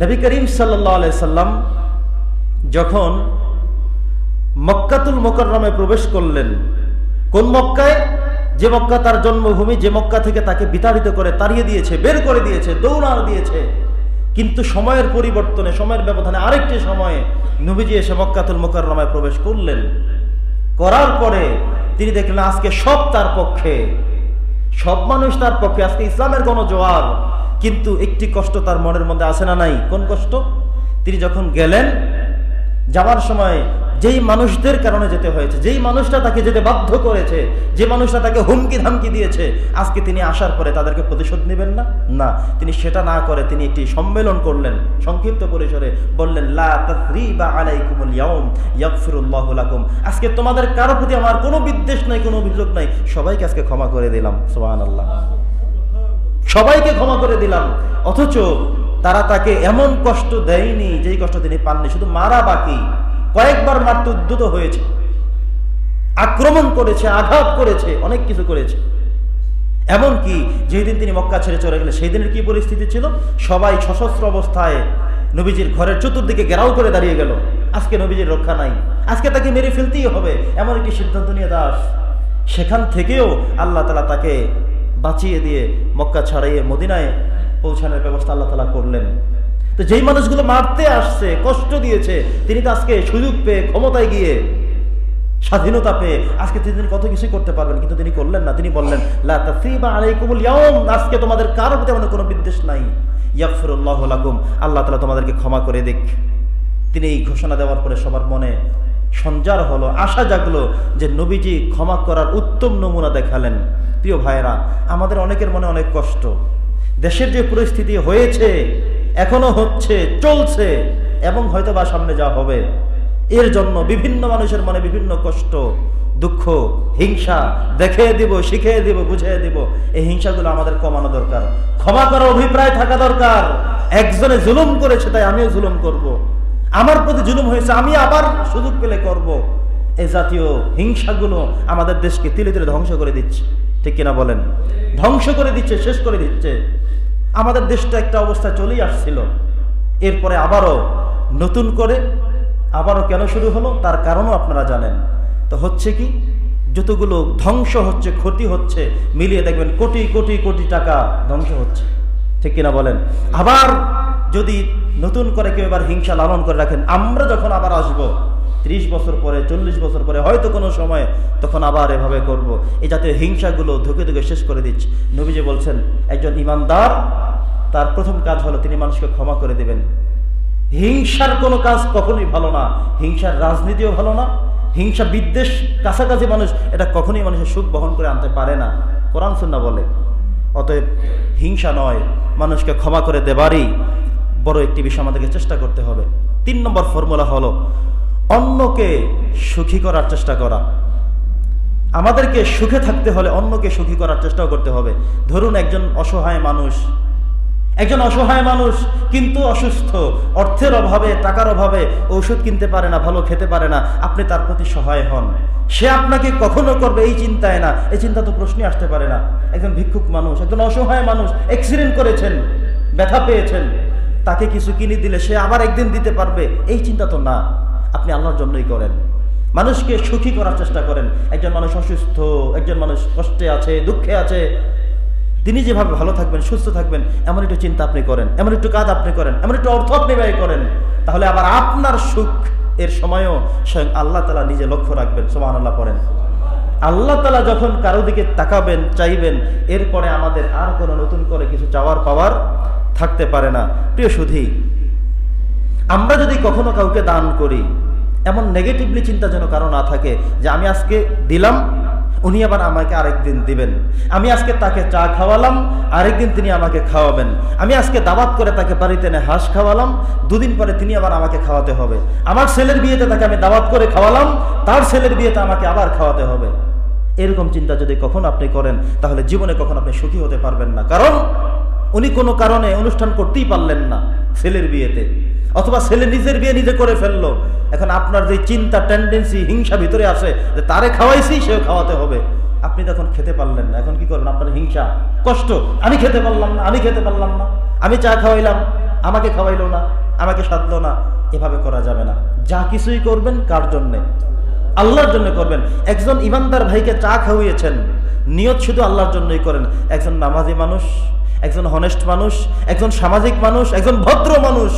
নবী করিম সাল্লাল্লাহু আলাইহি সাল্লাম যখন মক্কাতুল মুকাররমে প্রবেশ করলেন, কোন মক্কায়? যে মক্কা তার জন্মভূমি, যে মক্কা থেকে তাকে বিতাড়িত করে তাড়িয়ে দিয়েছে, বের করে দিয়েছে, দৌড়ানো দিয়েছে। কিন্তু সময়ের পরিবর্তনে, সময়ের ব্যবধানে আরেকটি সময়ে নবীজি এসে মক্কাতুল মুকাররমায় প্রবেশ করলেন। করার পরে তিনি দেখলেন আজকে সব তার পক্ষে, সব মানুষ তার পক্ষে, আজকে ইসলামের গণজোয়ার। কিন্তু একটি কষ্ট তার মনের মধ্যে আছে না নাই? কোন কষ্ট? তিনি যখন গেলেন, যাওয়ার সময় যেই মানুষদের কারণে যেতে হয়েছে, যেই মানুষটা তাকে যেতে বাধ্য করেছে, যে মানুষটা তাকে হুমকি ধামকি দিয়েছে, আজকে তিনি আসার পরে তাদেরকে প্রতিশোধ নেবেন না। না, তিনি সেটা না করে তিনি একটি সম্মেলন করলেন, সংক্ষিপ্ত পরিসরে বললেন, লা তাসরিবা আলাইকুমুল ইয়াউম ইয়াগফিরুল্লাহু লাকুম। আজকে তোমাদের কারো প্রতি আমার কোনো বিদ্বেষ নাই, কোনো অভিযোগ নাই, সবাইকে আজকে ক্ষমা করে দিলাম। সুবহানাল্লাহ, সবাইকে ক্ষমা করে দিলাম। অথচ তারা তাকে এমন কষ্ট দেয়নি যেই কষ্ট তিনি পাননি, শুধু মারা বাকি। কয়েকবার মারতে উদ্যত হয়েছে, আক্রমণ করেছে, আঘাত করেছে, অনেক কিছু করেছে। এমনকি যেই দিন তিনি মক্কা ছেড়ে চলে গেলেন, সেই দিনের কি পরিস্থিতি ছিল? সবাই সশস্ত্র অবস্থায় নবীজির ঘরের চতুর্দিকে ঘেরাও করে দাঁড়িয়ে গেল। আজকে নবীজির রক্ষা নাই, আজকে তাকে মেরে ফেলতেই হবে, এমন একটি সিদ্ধান্ত নিয়ে দাস। সেখান থেকেও আল্লাহ তাআলা তাকে বাঁচিয়ে দিয়ে মক্কা ছাড়িয়ে মদিনায় পৌঁছানোর ব্যবস্থা আল্লাহ তাআলা করলেন। তো যেই মানুষগুলো মারতে আসছে, কষ্ট দিয়েছে, তিনি তো আজকে সুযোগ পেয়ে, ক্ষমতায় গিয়ে, স্বাধীনতা পেয়ে আজকে তিনি কত কিছু করতে পারবেন, কিন্তু তিনি করলেন না। তিনি বললেন, লা তাসরিবা আলাইকুমুল ইয়াউম, আজকে তোমাদের কারো প্রতি আমাদের কোনো বিদ্বেষ নাই, ইয়াগফিরুল্লাহু লাকুম, আল্লাহ তাআলা তোমাদেরকে ক্ষমা করে দিক। তিনি এই ঘোষণা দেওয়ার পরে সবার মনে সঞ্চার হলো, আশা জাগলো যে নবীজি ক্ষমা করার উত্তম নমুনা দেখালেন। প্রিয় ভাইরা, আমাদের অনেকের মনে অনেক কষ্ট। দেশের যে পরিস্থিতি হয়েছে, এখনো হচ্ছে, চলছে, এবং হয়তো বা সামনে যা হবে, এর জন্য বিভিন্ন মানুষের মনে বিভিন্ন কষ্ট, দুঃখ, হিংসা দেখিয়ে দিব, শিখিয়ে দিব, বুঝিয়ে দিব। এই হিংসাগুলো আমাদের কমানো দরকার, ক্ষমা করার অভিপ্রায় থাকা দরকার। একজনে জুলুম করেছে তাই আমিও জুলুম করব, আমার প্রতি জুলুম হয়েছে আমি আবার সুযোগ পেলে করব। এই জাতীয় হিংসাগুলো আমাদের দেশকে তিলে তিলে ধ্বংস করে দিচ্ছে, ঠিক কিনা বলেন? ধ্বংস করে দিচ্ছে, শেষ করে দিচ্ছে। আমাদের দেশটা একটা অবস্থা চলেই আসছিল, এরপরে আবারও নতুন করে আবারও কেন শুরু হলো তার কারণও আপনারা জানেন। তো হচ্ছে কি, যতগুলো ধ্বংস হচ্ছে, ক্ষতি হচ্ছে, মিলিয়ে দেখবেন কোটি কোটি কোটি টাকা ধ্বংস হচ্ছে, ঠিক কিনা বলেন? আবার যদি নতুন করে কেউ এবার হিংসা লালন করে রাখেন, আমরা যখন আবার আসবো 30 বছর পরে, 40 বছর পরে, হয়তো কোনো সময়, তখন আবার এভাবে করব। এই জাতীয় হিংসাগুলো ধুকে ধুকে শেষ করে দিচ্ছে। নবীজি বলছেন, একজন ইমানদার তার প্রথম কাজ হলো তিনি মানুষকে ক্ষমা করে দেবেন। হিংসার কোনো কাজ কখনোই ভালো না, হিংসার রাজনীতিও ভালো না, হিংসা বিদ্বেষ কাছাকাছি মানুষ, এটা কখনোই মানুষের সুখ বহন করে আনতে পারে না, কোরআন সুন্নাহ বলে। অতএব হিংসা নয়, মানুষকে ক্ষমা করে দেবারই বড় একটি বিষয় আমাদেরকে চেষ্টা করতে হবে। 3 নম্বর ফর্মুলা হলো অন্যকে সুখী করার চেষ্টা করা। আমাদেরকে সুখে থাকতে হলে অন্যকে সুখী করার চেষ্টাও করতে হবে। ধরুন একজন অসহায় মানুষ কিন্তু অসুস্থ, অর্থের অভাবে, টাকার অভাবে ঔষধ কিনতে পারে না, ভালো খেতে পারে না, আপনি তার প্রতি সহায় হন। সে আপনাকে কখনো করবে এই চিন্তায় না, এই চিন্তা তো প্রশ্নই আসতে পারে না। একজন ভিক্ষুক মানুষ, একজন অসহায় মানুষ, অ্যাক্সিডেন্ট করেছেন, ব্যথা পেয়েছেন, তাকে কিছু কিনে দিলে সে আবার একদিন দিতে পারবে, এই চিন্তা তো না। আপনি আল্লাহর জন্যই করেন, মানুষকে সুখী করার চেষ্টা করেন। একজন মানুষ অসুস্থ, একজন মানুষ কষ্টে আছে, দুঃখে আছে, তিনি যেভাবে ভালো থাকবেন, সুস্থ থাকবেন, এমন একটু চিন্তা আপনি করেন, এমন একটু কাজ আপনি করেন, এমন একটু অর্থ আপনি ব্যয় করেন, তাহলে আবার আপনার সুখ এর সময়ও স্বয়ং আল্লাহ তাআলা নিজে লক্ষ্য রাখবেন। সুবহানাল্লাহ পড়েন। আল্লাহ তাআলা যখন কারো দিকে তাকাবেন, চাইবেন, এরপরে আমাদের আর কোনো নতুন করে কিছু চাওয়ার পাওয়ার থাকতে পারে না। প্রিয় সুধী, আমরা যদি কখনো কাউকে দান করি, এমন নেগেটিভলি চিন্তা যেন কারো না থাকে যে আমি আজকে দিলাম, উনি আবার আমাকে আরেকদিন দিবেন। আমি আজকে তাকে চা খাওয়ালাম, আরেকদিন তিনি আমাকে খাওয়াবেন। আমি আজকে দাওয়াত করে তাকে বাড়িতে এনে হাঁস খাওয়ালাম, 2 দিন পরে তিনি আবার আমাকে খাওয়াতে হবে। আমার ছেলের বিয়েতে তাকে আমি দাওয়াত করে খাওয়ালাম, তার ছেলের বিয়েতে আমাকে আবার খাওয়াতে হবে। এরকম চিন্তা যদি কখনো আপনি করেন, তাহলে জীবনে কখনো আপনি সুখী হতে পারবেন না। কারণ উনি কোনো কারণে অনুষ্ঠান করতেই পারলেন না ছেলের বিয়েতে, অথবা ছেলে নিজের বিয়ে নিজে করে ফেললো। এখন আপনার যে চিন্তা, টেন্ডেন্সি, হিংসা ভিতরে আছে যে তারে খাওয়াইছি, সেও খাওয়াতে হবে, আপনি তখন খেতে পারলেন না। এখন কি করবেন? আপনার হিংসা, কষ্ট, আমি খেতে পারলাম না, আমি চা খাওয়াইলাম, আমাকে খাওয়াইলো না, আমাকে সাধলো না, এভাবে করা যাবে না। যা কিছুই করবেন কার জন্যে? আল্লাহর জন্য করবেন। একজন ইমানদার ভাইকে চা খাওয়িয়েছেন, নিয়ত শুধু আল্লাহর জন্যই করেন। একজন নামাজি মানুষ, একজন হনেস্ট মানুষ, একজন সামাজিক মানুষ, একজন ভদ্র মানুষ,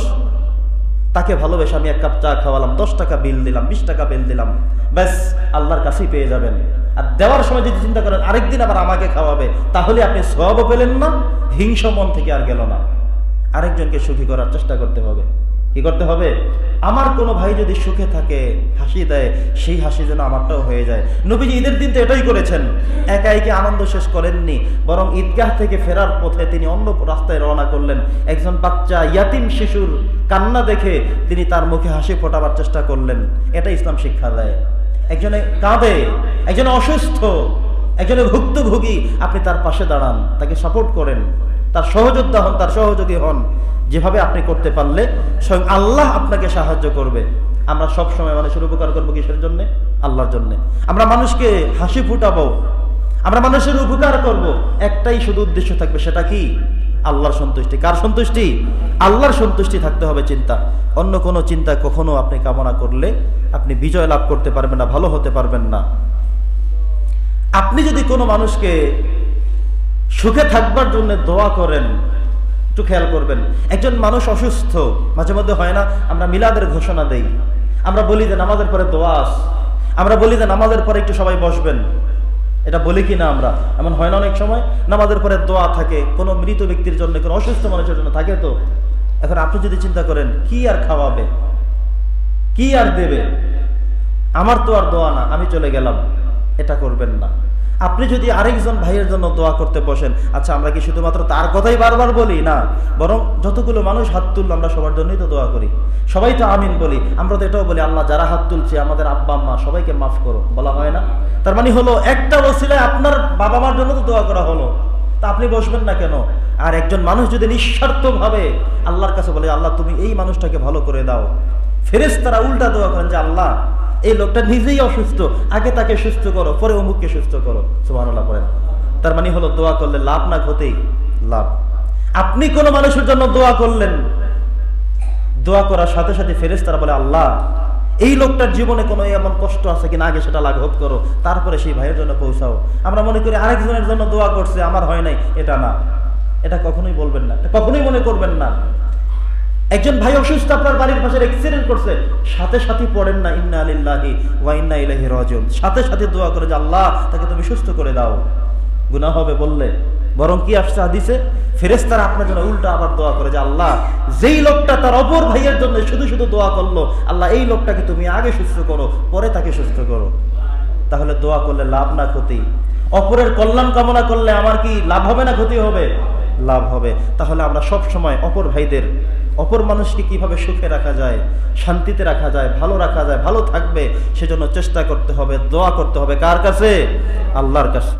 তাকে ভালোবেসে আমি 1 কাপ চা খাওয়ালাম, 10 টাকা বিল দিলাম, 20 টাকা বিল দিলাম, ব্যাস আল্লাহর কাছেই পেয়ে যাবেন। আর দেওয়ার সময় যদি চিন্তা করেন আরেকদিন আবার আমাকে খাওয়াবে, তাহলে আপনি সওয়াবও পেলেন না, হিংসা মন থেকে আর গেল না। আরেকজনকে সুখী করার চেষ্টা করতে হবে। কি করতে হবে? আমার কোনো ভাই যদি সুখে থাকে, হাসি দেয়, সেই হাসি যেন আমারটাও হয়ে যায়। নবীজি ঈদের দিন তো এটাই করেছেন। একা একা আনন্দ শেষ করেননি, বরং ঈদগাহ থেকে ফেরার পথে তিনি অন্য রাস্তায় রওনা করলেন। একজন বাচ্চা ইয়াতিম শিশুর কান্না দেখে তিনি তার মুখে হাসি ফোটাবার চেষ্টা করলেন। এটা ইসলাম শিক্ষা দেয়। একজনে কাঁদে, একজনে অসুস্থ, একজনে ভুক্তভোগী, আপনি তার পাশে দাঁড়ান, তাকে সাপোর্ট করেন, তার সহযোদ্ধা হন, তার সহযোগী হন। যেভাবে আপনি করতে পারলে স্বয়ং আল্লাহ আপনাকে সাহায্য করবে। আমরা সব সময় মানুষের উপকার করবো কিসের জন্য? আল্লাহর জন্য। আমরা মানুষকে হাসি ফুটাবো, আমরা মানুষের উপকার করব, একটাই শুধু উদ্দেশ্য থাকবে, সেটা কি? আল্লাহর সন্তুষ্টি। কার সন্তুষ্টি? আল্লাহর সন্তুষ্টি থাকতে হবে চিন্তা। অন্য কোনো চিন্তা কখনো আপনি কামনা করলে আপনি বিজয় লাভ করতে পারবেন না, ভালো হতে পারবেন না। আপনি যদি কোনো মানুষকে সুখে থাকবার জন্য দোয়া করেন, একটু খেয়াল করবেন, একজন মানুষ অসুস্থ, মাঝে মধ্যে হয় না আমরা মিলাদের ঘোষণা দেই, আমরা বলি যে নামাজের পরে দোয়া আস, আমরা বলি যে নামাজের পরে একটু সবাই বসবেন, এটা বলি কি না আমরা? এমন হয় না অনেক সময় নামাজের পরে দোয়া থাকে কোনো মৃত ব্যক্তির জন্য, কোনো অসুস্থ মানুষের জন্য থাকে। তো এখন আপনি যদি চিন্তা করেন কি আর খাওয়াবে, কি আর দেবে, আমার তো আর দোয়া না, আমি চলে গেলাম, এটা করবেন না। আপনি যদি আরেকজন ভাইয়ের জন্য দোয়া করতে বসেন, আচ্ছা আমরা কি শুধুমাত্র তার কথাই বারবার বলি? না, বরং যতগুলো মানুষ হাত তুললো আমরা সবার জন্যই তো দোয়া করি, সবাই তো আমিন বলি। আমরা তো এটাও বলি আল্লাহ যারা হাত তুলছে আমাদের আব্বা আম্মা সবাইকে মাফ করো, বলা হয় না? তার মানে হলো একটা ওসিলায় আপনার বাবা মার জন্য তো দোয়া করা হলো, তা আপনি বসবেন না কেন? আর একজন মানুষ যদি নিঃস্বার্থভাবে আল্লাহর কাছে বলে আল্লাহ তুমি এই মানুষটাকে ভালো করে দাও, ফেরেশতারা উল্টা দোয়া করেন যে আল্লাহ এই লোকটা নিজেই অসুস্থ, আগে তাকে সুস্থ করো, পরে অমুককে সুস্থ করো। সুবহানাল্লাহ পড়েন। তার মানে হলো দোয়া করলে লাভ না ক্ষতি? লাভ। আপনি কোনো মানুষের জন্য দোয়া করলেন, দোয়া করার সাথে সাথে ফেরেশতারা বলে আল্লাহ এই লোকটার জীবনে কোনো এমন কষ্ট আছে কিনা আগে সেটা লাঘব করো, তারপরে সেই ভাইয়ের জন্য পৌঁছাও। আমরা মনে করি আরেকজনের জন্য দোয়া করছে আমার হয় নাই, এটা না, এটা কখনোই বলবেন না, কখনোই মনে করবেন না। একজন ভাই অসুস্থ, আপনার বাড়ির পাশে অ্যাক্সিডেন্ট করছে, সাথে সাথে পড়েন না ইন্না লিল্লাহি ওয়া ইন্না ইলাইহি রাজিউন, সাথে সাথে দোয়া করে যে আল্লাহ তাকে তুমি সুস্থ করে দাও। গুনাহ হবে বললে? বরং কি আসছে হাদিসে, ফেরেশতারা আপনার জন্য উল্টা আবার দোয়া করে যে আল্লাহ যেই লোকটা তার অপর ভাইয়ের জন্য শুধু শুধু দোয়া করলো, আল্লাহ এই লোকটাকে তুমি আগে সুস্থ করো, পরে তাকে সুস্থ করো। তাহলে দোয়া করলে লাভ না ক্ষতি? অপরের কল্যাণ কামনা করলে আমার কি লাভ হবে না ক্ষতি হবে? লাভ হবে। তাহলে আমরা সব সময় অপর ভাইদের, অপর মানুষকে কিভাবে সুখে রাখা যায়, শান্তিতে রাখা যায়, ভালো রাখা যায়, ভালো থাকবে, সেজন্য চেষ্টা করতে হবে, দোয়া করতে হবে। কার কাছে? আল্লাহর কাছে।